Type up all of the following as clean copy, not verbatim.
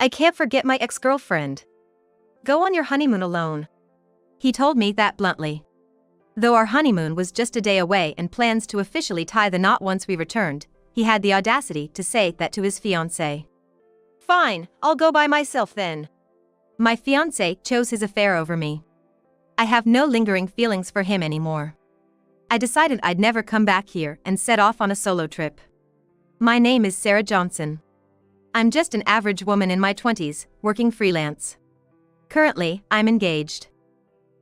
I can't forget my ex-girlfriend. Go on your honeymoon alone. He told me that bluntly. Though our honeymoon was just a day away and plans to officially tie the knot once we returned, he had the audacity to say that to his fiancée. Fine, I'll go by myself then. My fiancé chose his affair over me. I have no lingering feelings for him anymore. I decided I'd never come back here and set off on a solo trip. My name is Sarah Johnson. I'm just an average woman in my 20s, working freelance. Currently, I'm engaged.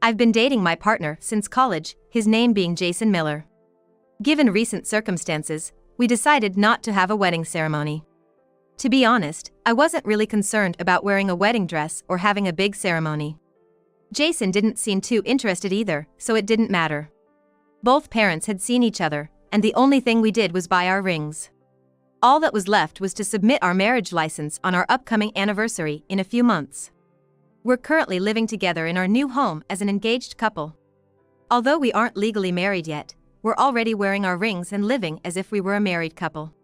I've been dating my partner since college, his name being Jason Miller. Given recent circumstances, we decided not to have a wedding ceremony. To be honest, I wasn't really concerned about wearing a wedding dress or having a big ceremony. Jason didn't seem too interested either, so it didn't matter. Both parents had seen each other, and the only thing we did was buy our rings. All that was left was to submit our marriage license on our upcoming anniversary in a few months. We're currently living together in our new home as an engaged couple. Although we aren't legally married yet, we're already wearing our rings and living as if we were a married couple.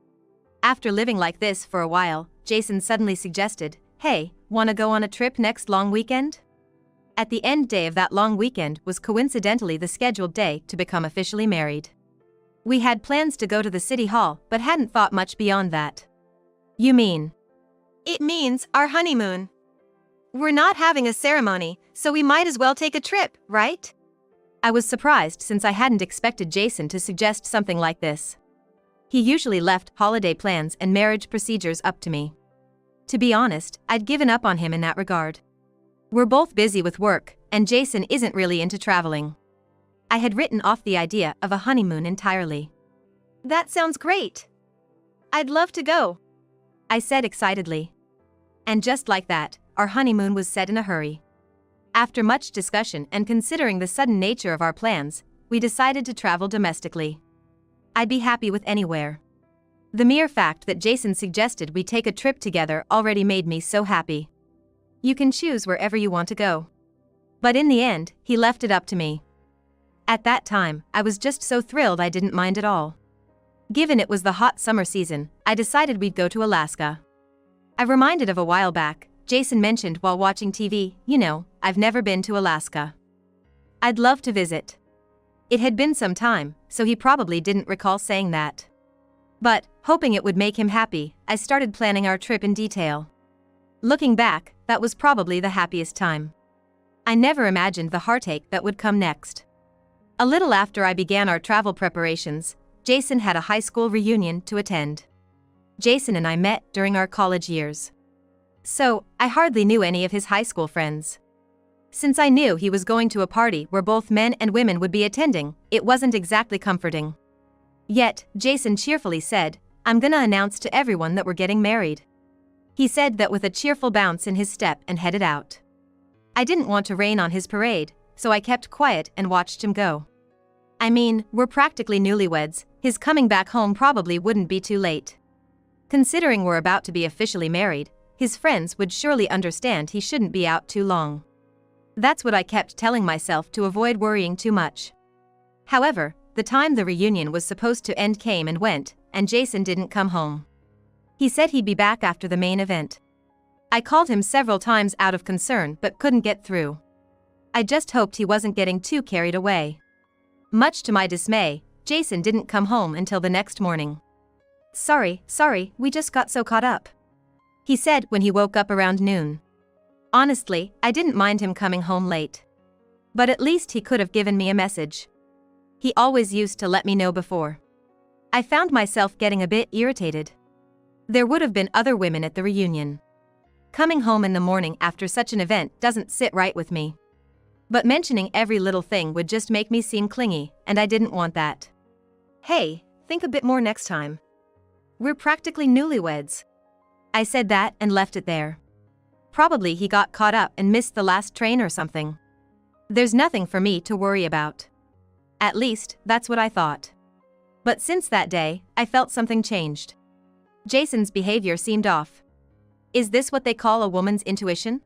After living like this for a while, Jason suddenly suggested, "Hey, wanna go on a trip next long weekend?" At the end day of that long weekend was coincidentally the scheduled day to become officially married. We had plans to go to the city hall but hadn't thought much beyond that. You mean? It means our honeymoon. We're not having a ceremony, so we might as well take a trip, right? I was surprised since I hadn't expected Jason to suggest something like this. He usually left holiday plans and marriage procedures up to me. To be honest, I'd given up on him in that regard. We're both busy with work, and Jason isn't really into traveling. I had written off the idea of a honeymoon entirely. That sounds great. I'd love to go, I said excitedly. And just like that, our honeymoon was set in a hurry. After much discussion and considering the sudden nature of our plans, we decided to travel domestically. I'd be happy with anywhere. The mere fact that Jason suggested we take a trip together already made me so happy. You can choose wherever you want to go. But in the end, he left it up to me. At that time, I was just so thrilled I didn't mind at all. Given it was the hot summer season, I decided we'd go to Alaska. I reminded of a while back, Jason mentioned while watching TV, I've never been to Alaska. I'd love to visit. It had been some time, so he probably didn't recall saying that. But, hoping it would make him happy, I started planning our trip in detail. Looking back, that was probably the happiest time. I never imagined the heartache that would come next. A little after I began our travel preparations, Jason had a high school reunion to attend. Jason and I met during our college years. So, I hardly knew any of his high school friends. Since I knew he was going to a party where both men and women would be attending, it wasn't exactly comforting. Yet, Jason cheerfully said, "I'm gonna announce to everyone that we're getting married." He said that with a cheerful bounce in his step and headed out. I didn't want to rain on his parade, so I kept quiet and watched him go. I mean, we're practically newlyweds, his coming back home probably wouldn't be too late. Considering we're about to be officially married, his friends would surely understand he shouldn't be out too long. That's what I kept telling myself to avoid worrying too much. However, the time the reunion was supposed to end came and went, and Jason didn't come home. He said he'd be back after the main event. I called him several times out of concern but couldn't get through. I just hoped he wasn't getting too carried away. Much to my dismay, Jason didn't come home until the next morning. Sorry, we just got so caught up," he said when he woke up around noon. Honestly, I didn't mind him coming home late. But at least he could have given me a message. He always used to let me know before. I found myself getting a bit irritated. There would have been other women at the reunion. Coming home in the morning after such an event doesn't sit right with me. But mentioning every little thing would just make me seem clingy, and I didn't want that. "Hey, think a bit more next time. We're practically newlyweds." I said that and left it there. Probably he got caught up and missed the last train or something. There's nothing for me to worry about. At least, that's what I thought. But since that day, I felt something changed. Jason's behavior seemed off. Is this what they call a woman's intuition?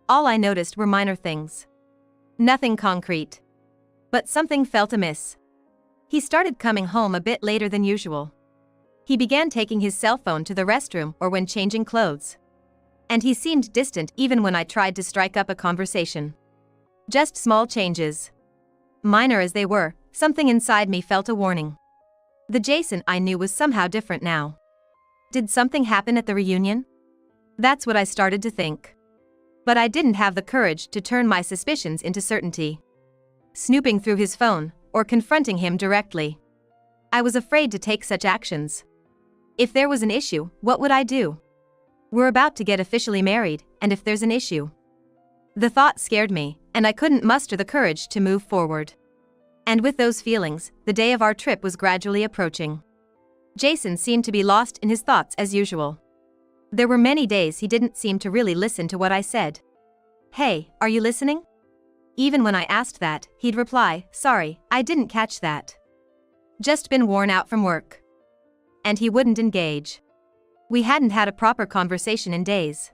All I noticed were minor things. Nothing concrete. But something felt amiss. He started coming home a bit later than usual. He began taking his cell phone to the restroom or when changing clothes. And he seemed distant even when I tried to strike up a conversation. Just small changes. Minor as they were, something inside me felt a warning. The Jason I knew was somehow different now. Did something happen at the reunion? That's what I started to think. But I didn't have the courage to turn my suspicions into certainty. Snooping through his phone, or confronting him directly. I was afraid to take such actions. If there was an issue, what would I do? We're about to get officially married, and if there's an issue? The thought scared me, and I couldn't muster the courage to move forward. And with those feelings, the day of our trip was gradually approaching. Jason seemed to be lost in his thoughts as usual. There were many days he didn't seem to really listen to what I said. "Hey, are you listening?" Even when I asked that, he'd reply, "Sorry, I didn't catch that. Just been worn out from work." And he wouldn't engage. We hadn't had a proper conversation in days.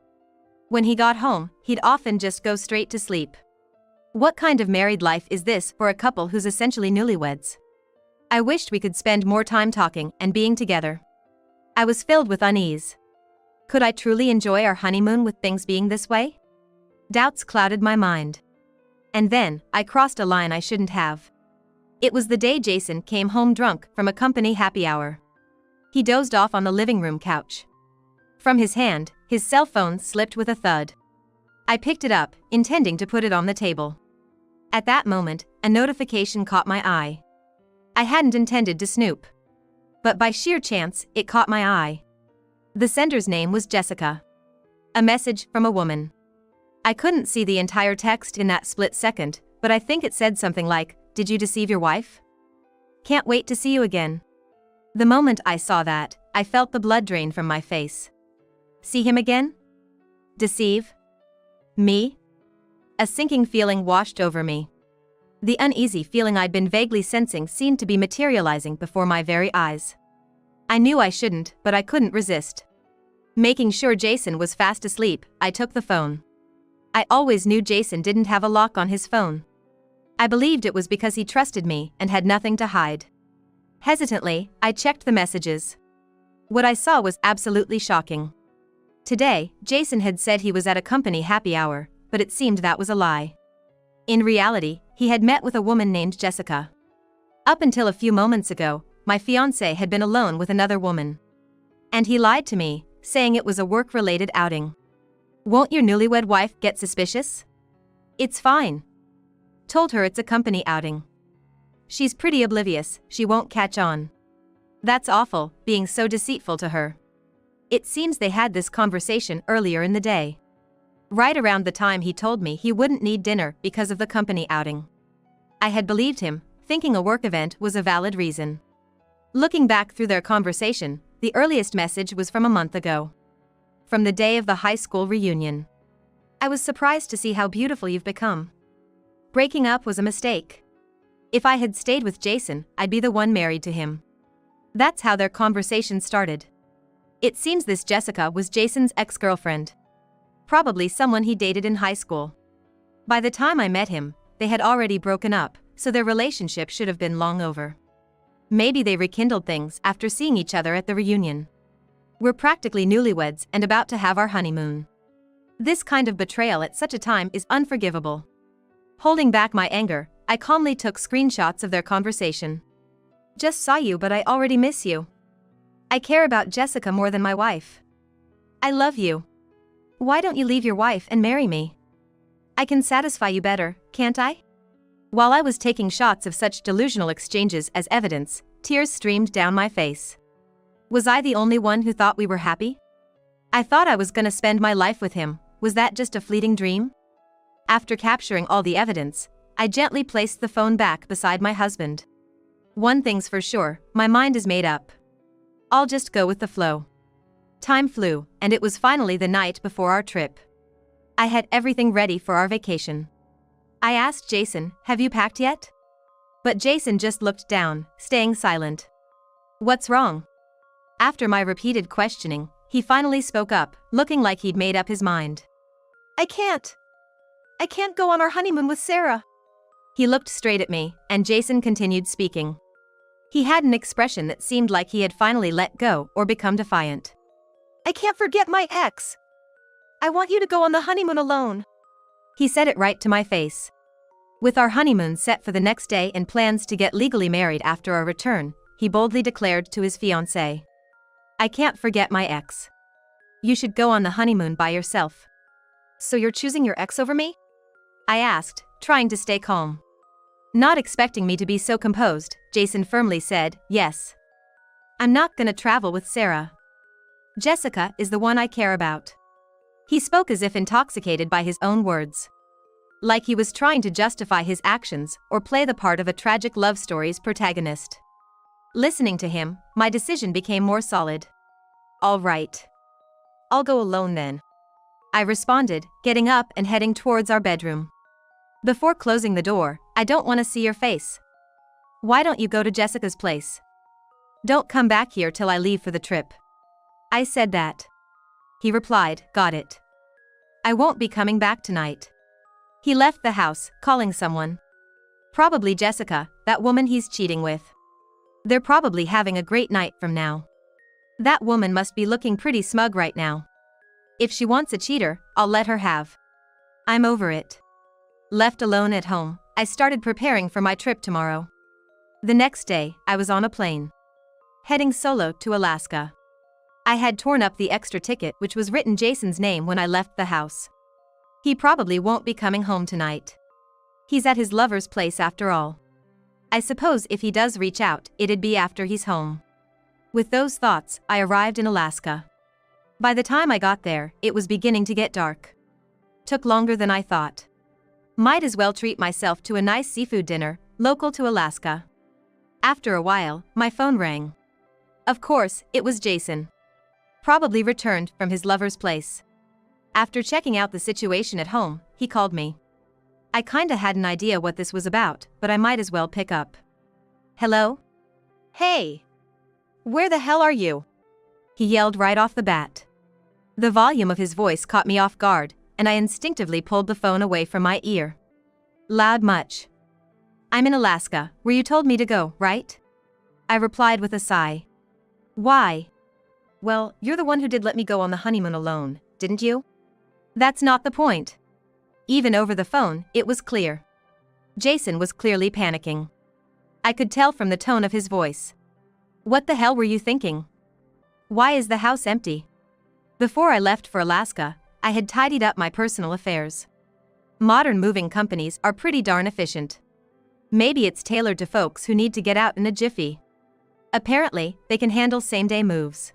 When he got home, he'd often just go straight to sleep. What kind of married life is this for a couple who's essentially newlyweds? I wished we could spend more time talking and being together. I was filled with unease. Could I truly enjoy our honeymoon with things being this way? Doubts clouded my mind. And then, I crossed a line I shouldn't have. It was the day Jason came home drunk from a company happy hour. He dozed off on the living room couch. From his hand, his cell phone slipped with a thud. I picked it up, intending to put it on the table. At that moment, a notification caught my eye. I hadn't intended to snoop. But by sheer chance, it caught my eye. The sender's name was Jessica. A message from a woman. I couldn't see the entire text in that split second, but I think it said something like, "Did you deceive your wife? Can't wait to see you again." The moment I saw that, I felt the blood drain from my face. See him again? Deceive? Me? A sinking feeling washed over me. The uneasy feeling I'd been vaguely sensing seemed to be materializing before my very eyes. I knew I shouldn't, but I couldn't resist. Making sure Jason was fast asleep, I took the phone. I always knew Jason didn't have a lock on his phone. I believed it was because he trusted me and had nothing to hide. Hesitantly, I checked the messages. What I saw was absolutely shocking. Today, Jason had said he was at a company happy hour, but it seemed that was a lie. In reality, he had met with a woman named Jessica. Up until a few moments ago, my fiancé had been alone with another woman. And he lied to me, saying it was a work-related outing. Won't your newlywed wife get suspicious? It's fine. Told her it's a company outing. She's pretty oblivious, she won't catch on. That's awful, being so deceitful to her. It seems they had this conversation earlier in the day. Right around the time he told me he wouldn't need dinner because of the company outing. I had believed him, thinking a work event was a valid reason. Looking back through their conversation, the earliest message was from a month ago. From the day of the high school reunion. I was surprised to see how beautiful you've become. Breaking up was a mistake. If I had stayed with Jason, I'd be the one married to him. That's how their conversation started. It seems this Jessica was Jason's ex-girlfriend. Probably someone he dated in high school. By the time I met him, they had already broken up, so their relationship should have been long over. Maybe they rekindled things after seeing each other at the reunion. We're practically newlyweds and about to have our honeymoon. This kind of betrayal at such a time is unforgivable. Holding back my anger, I calmly took screenshots of their conversation. Just saw you, but I already miss you. I care about Jessica more than my wife. I love you. Why don't you leave your wife and marry me? I can satisfy you better, can't I? While I was taking shots of such delusional exchanges as evidence, tears streamed down my face. Was I the only one who thought we were happy? I thought I was gonna spend my life with him. Was that just a fleeting dream? After capturing all the evidence, I gently placed the phone back beside my husband. One thing's for sure, my mind is made up. I'll just go with the flow. Time flew, and it was finally the night before our trip. I had everything ready for our vacation. I asked Jason, "Have you packed yet?" But Jason just looked down, staying silent. What's wrong? After my repeated questioning, he finally spoke up, looking like he'd made up his mind. I can't go on our honeymoon with Sarah. He looked straight at me, and Jason continued speaking. He had an expression that seemed like he had finally let go or become defiant. I can't forget my ex. I want you to go on the honeymoon alone. He said it right to my face. With our honeymoon set for the next day and plans to get legally married after our return, he boldly declared to his fiancée. I can't forget my ex. You should go on the honeymoon by yourself. So you're choosing your ex over me? I asked, trying to stay calm. Not expecting me to be so composed, Jason firmly said, yes. I'm not gonna travel with Sarah. Jessica is the one I care about. He spoke as if intoxicated by his own words. Like he was trying to justify his actions or play the part of a tragic love story's protagonist. Listening to him, my decision became more solid. All right. I'll go alone then. I responded, getting up and heading towards our bedroom. Before closing the door, I don't want to see your face. Why don't you go to Jessica's place? Don't come back here till I leave for the trip. I said that. He replied, got it. I won't be coming back tonight. He left the house, calling someone. Probably Jessica, that woman he's cheating with. They're probably having a great night from now. That woman must be looking pretty smug right now. If she wants a cheater, I'll let her have. I'm over it. Left alone at home, I started preparing for my trip tomorrow. The next day, I was on a plane. Heading solo to Alaska. I had torn up the extra ticket which was written Jason's name when I left the house. He probably won't be coming home tonight. He's at his lover's place after all. I suppose if he does reach out, it'd be after he's home. With those thoughts, I arrived in Alaska. By the time I got there, it was beginning to get dark. Took longer than I thought. Might as well treat myself to a nice seafood dinner, local to Alaska. After a while, my phone rang. Of course, it was Jason. Probably returned from his lover's place. After checking out the situation at home, he called me. I kinda had an idea what this was about, but I might as well pick up. Hello? Hey! Where the hell are you? He yelled right off the bat. The volume of his voice caught me off guard, and I instinctively pulled the phone away from my ear. Loud much. I'm in Alaska, where you told me to go, right? I replied with a sigh. Why? Well, you're the one who did let me go on the honeymoon alone, didn't you? That's not the point. Even over the phone, it was clear. Jason was clearly panicking. I could tell from the tone of his voice. What the hell were you thinking? Why is the house empty? Before I left for Alaska, I had tidied up my personal affairs. Modern moving companies are pretty darn efficient. Maybe it's tailored to folks who need to get out in a jiffy. Apparently, they can handle same-day moves.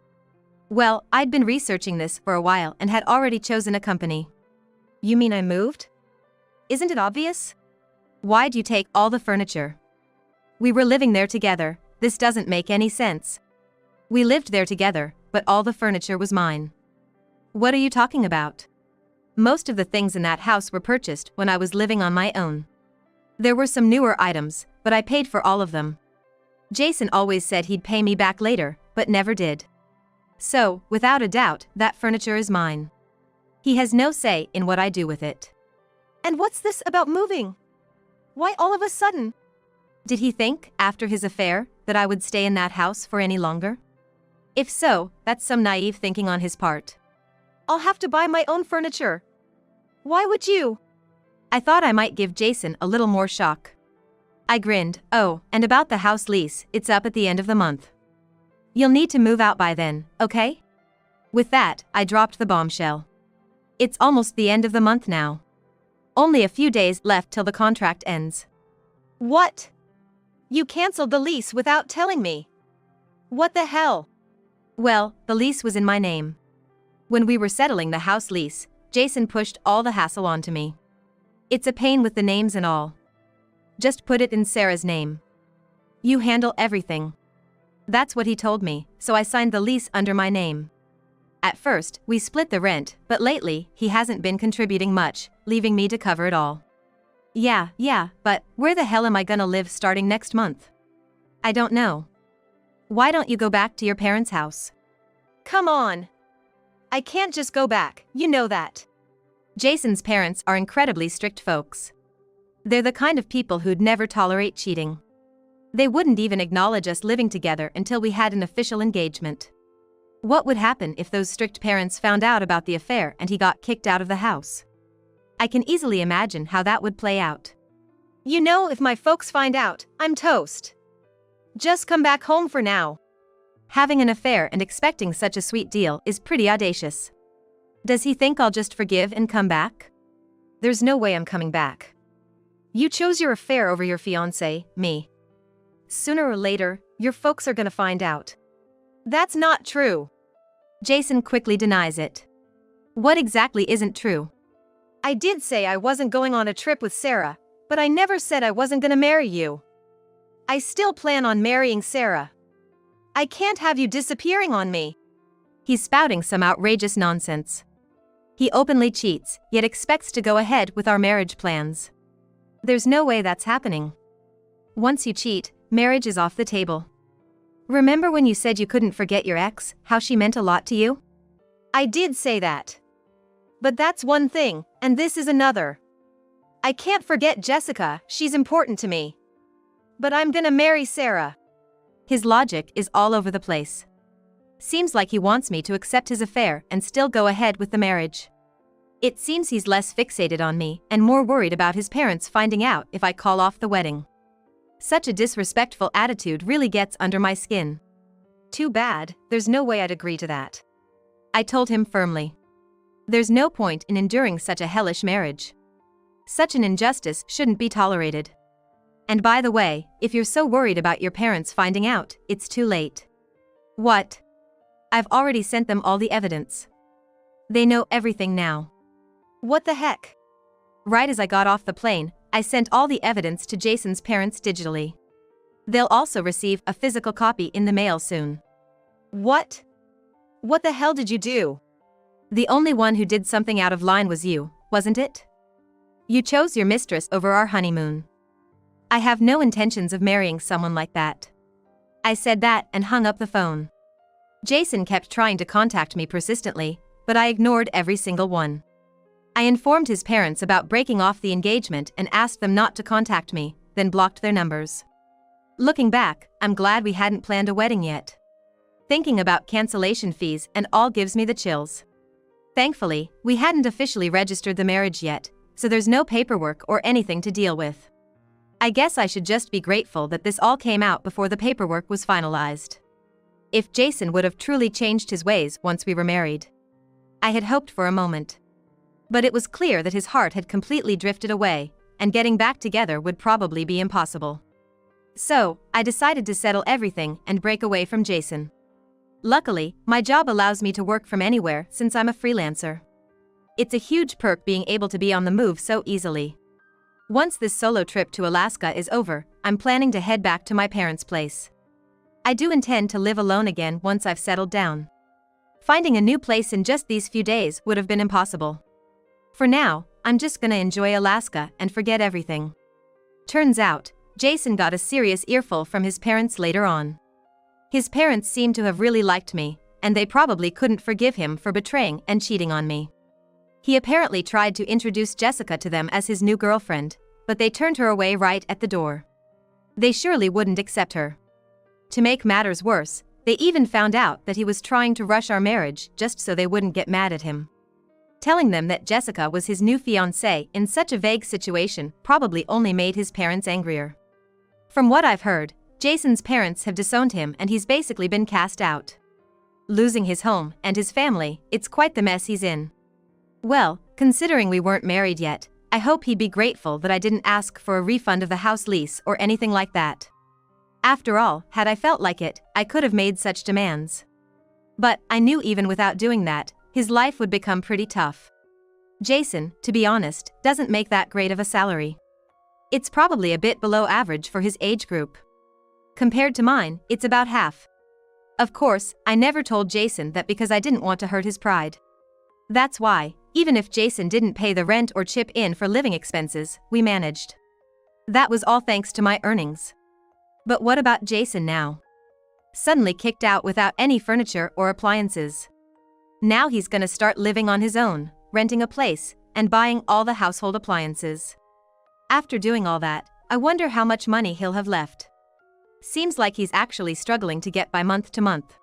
Well, I'd been researching this for a while and had already chosen a company. You mean I moved? Isn't it obvious? Why'd you take all the furniture? We were living there together, this doesn't make any sense. We lived there together, but all the furniture was mine. What are you talking about? Most of the things in that house were purchased when I was living on my own. There were some newer items, but I paid for all of them. Jason always said he'd pay me back later, but never did. So, without a doubt, that furniture is mine. He has no say in what I do with it. And what's this about moving? Why all of a sudden? Did he think, after his affair, that I would stay in that house for any longer? If so, that's some naive thinking on his part. I'll have to buy my own furniture. Why would you? I thought I might give Jason a little more shock. I grinned. Oh, and about the house lease, it's up at the end of the month. You'll need to move out by then, okay? With that, I dropped the bombshell. It's almost the end of the month now. Only a few days left till the contract ends. What? You canceled the lease without telling me. What the hell? Well, the lease was in my name. When we were settling the house lease, Jason pushed all the hassle onto me. It's a pain with the names and all. Just put it in Sarah's name. You handle everything. That's what he told me, so I signed the lease under my name. At first, we split the rent, but lately, he hasn't been contributing much, leaving me to cover it all. Yeah, but where the hell am I gonna live starting next month? I don't know. Why don't you go back to your parents' house? Come on. I can't just go back, you know that. Jason's parents are incredibly strict folks. They're the kind of people who'd never tolerate cheating. They wouldn't even acknowledge us living together until we had an official engagement. What would happen if those strict parents found out about the affair and he got kicked out of the house? I can easily imagine how that would play out. You know, if my folks find out, I'm toast. Just come back home for now. Having an affair and expecting such a sweet deal is pretty audacious. Does he think I'll just forgive and come back? There's no way I'm coming back. You chose your affair over your fiancé, me. Sooner or later, your folks are gonna find out. That's not true. Jason quickly denies it. What exactly isn't true? I did say I wasn't going on a trip with Sarah, but I never said I wasn't gonna marry you. I still plan on marrying Sarah. I can't have you disappearing on me. He's spouting some outrageous nonsense. He openly cheats, yet expects to go ahead with our marriage plans. There's no way that's happening. Once you cheat, marriage is off the table. Remember when you said you couldn't forget your ex, how she meant a lot to you? I did say that. But that's one thing, and this is another. I can't forget Jessica, she's important to me. But I'm gonna marry Sarah. His logic is all over the place. Seems like he wants me to accept his affair and still go ahead with the marriage. It seems he's less fixated on me and more worried about his parents finding out if I call off the wedding. Such a disrespectful attitude really gets under my skin. Too bad, there's no way I'd agree to that. I told him firmly. There's no point in enduring such a hellish marriage. Such an injustice shouldn't be tolerated. And by the way, if you're so worried about your parents finding out, it's too late. What? I've already sent them all the evidence. They know everything now. What the heck? Right as I got off the plane, I sent all the evidence to Jason's parents digitally. They'll also receive a physical copy in the mail soon. What? What the hell did you do? The only one who did something out of line was you, wasn't it? You chose your mistress over our honeymoon. I have no intentions of marrying someone like that. I said that and hung up the phone. Jason kept trying to contact me persistently, but I ignored every single one. I informed his parents about breaking off the engagement and asked them not to contact me, then blocked their numbers. Looking back, I'm glad we hadn't planned a wedding yet. Thinking about cancellation fees and all gives me the chills. Thankfully, we hadn't officially registered the marriage yet, so there's no paperwork or anything to deal with. I guess I should just be grateful that this all came out before the paperwork was finalized. If Jason would have truly changed his ways once we were married. I had hoped for a moment. But it was clear that his heart had completely drifted away, and getting back together would probably be impossible. So, I decided to settle everything and break away from Jason. Luckily, my job allows me to work from anywhere since I'm a freelancer. It's a huge perk being able to be on the move so easily. Once this solo trip to Alaska is over, I'm planning to head back to my parents' place. I do intend to live alone again once I've settled down. Finding a new place in just these few days would have been impossible. For now, I'm just gonna enjoy Alaska and forget everything. Turns out, Jason got a serious earful from his parents later on. His parents seemed to have really liked me, and they probably couldn't forgive him for betraying and cheating on me. He apparently tried to introduce Jessica to them as his new girlfriend, but they turned her away right at the door. They surely wouldn't accept her. To make matters worse, they even found out that he was trying to rush our marriage just so they wouldn't get mad at him. Telling them that Jessica was his new fiancée in such a vague situation probably only made his parents angrier. From what I've heard, Jason's parents have disowned him and he's basically been cast out. Losing his home and his family, it's quite the mess he's in. Well, considering we weren't married yet, I hope he'd be grateful that I didn't ask for a refund of the house lease or anything like that. After all, had I felt like it, I could have made such demands. But I knew even without doing that, his life would become pretty tough. Jason, to be honest, doesn't make that great of a salary. It's probably a bit below average for his age group. Compared to mine, it's about half. Of course, I never told Jason that because I didn't want to hurt his pride. That's why, even if Jason didn't pay the rent or chip in for living expenses, we managed. That was all thanks to my earnings. But what about Jason now? Suddenly kicked out without any furniture or appliances. Now he's gonna start living on his own, renting a place, and buying all the household appliances. After doing all that, I wonder how much money he'll have left. Seems like he's actually struggling to get by month to month.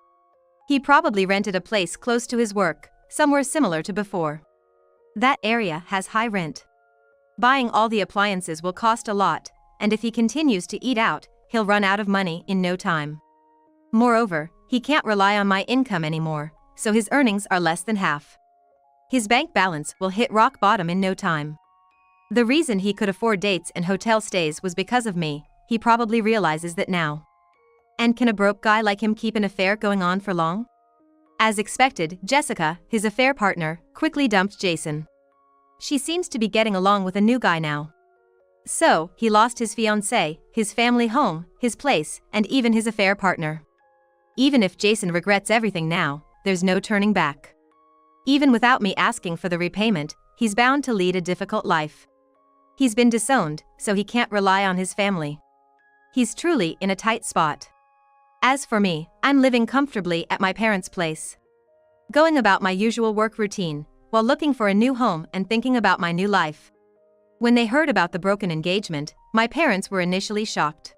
He probably rented a place close to his work, somewhere similar to before. That area has high rent. Buying all the appliances will cost a lot, and if he continues to eat out, he'll run out of money in no time. Moreover, he can't rely on my income anymore, so his earnings are less than half. His bank balance will hit rock bottom in no time. The reason he could afford dates and hotel stays was because of me. He probably realizes that now. And can a broke guy like him keep an affair going on for long? As expected, Jessica, his affair partner, quickly dumped Jason. She seems to be getting along with a new guy now. So, he lost his fiancée, his family home, his place, and even his affair partner. Even if Jason regrets everything now, there's no turning back. Even without me asking for the repayment, he's bound to lead a difficult life. He's been disowned, so he can't rely on his family. He's truly in a tight spot. As for me, I'm living comfortably at my parents' place. Going about my usual work routine, while looking for a new home and thinking about my new life. When they heard about the broken engagement, my parents were initially shocked.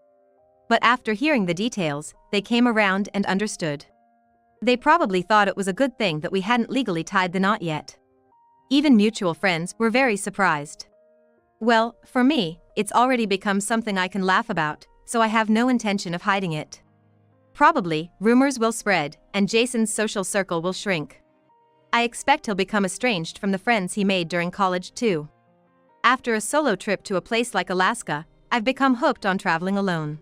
But after hearing the details, they came around and understood. They probably thought it was a good thing that we hadn't legally tied the knot yet. Even mutual friends were very surprised. Well, for me, it's already become something I can laugh about, so I have no intention of hiding it. Probably, rumors will spread, and Jason's social circle will shrink. I expect he'll become estranged from the friends he made during college too. After a solo trip to a place like Alaska, I've become hooked on traveling alone.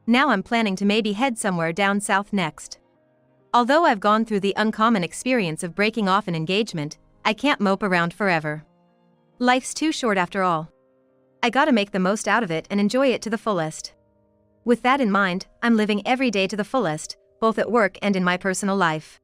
Now I'm planning to maybe head somewhere down south next. Although I've gone through the uncommon experience of breaking off an engagement, I can't mope around forever. Life's too short after all. I gotta make the most out of it and enjoy it to the fullest. With that in mind, I'm living every day to the fullest, both at work and in my personal life.